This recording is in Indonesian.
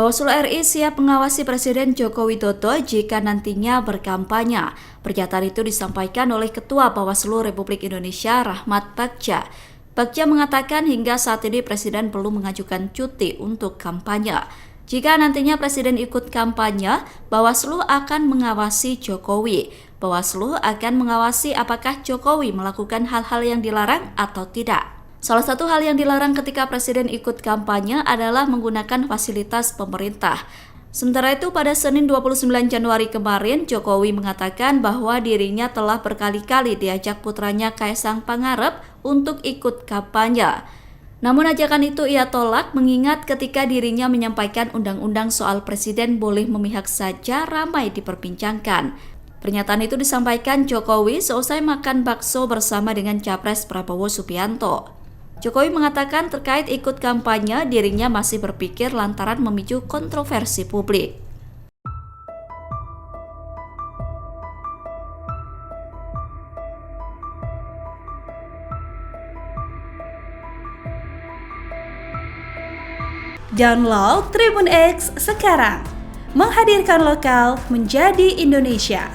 Bawaslu RI siap mengawasi Presiden Joko Widodo jika nantinya berkampanye. Pernyataan itu disampaikan oleh Ketua Bawaslu Republik Indonesia Rahmat Bagja. Bagja mengatakan hingga saat ini Presiden belum mengajukan cuti untuk kampanye. Jika nantinya Presiden ikut kampanye, Bawaslu akan mengawasi Jokowi. Bawaslu akan mengawasi apakah Jokowi melakukan hal-hal yang dilarang atau tidak. Salah satu hal yang dilarang ketika Presiden ikut kampanye adalah menggunakan fasilitas pemerintah. Sementara itu, pada Senin 29 Januari kemarin, Jokowi mengatakan bahwa dirinya telah berkali-kali diajak putranya Kaisang Pangarep untuk ikut kampanye. Namun ajakan itu ia tolak mengingat ketika dirinya menyampaikan undang-undang soal Presiden boleh memihak saja ramai diperbincangkan. Pernyataan itu disampaikan Jokowi seusai makan bakso bersama dengan Capres Prabowo Subianto. Jokowi mengatakan terkait ikut kampanye, dirinya masih berpikir lantaran memicu kontroversi publik. Download Tribun X sekarang, menghadirkan lokal menjadi Indonesia.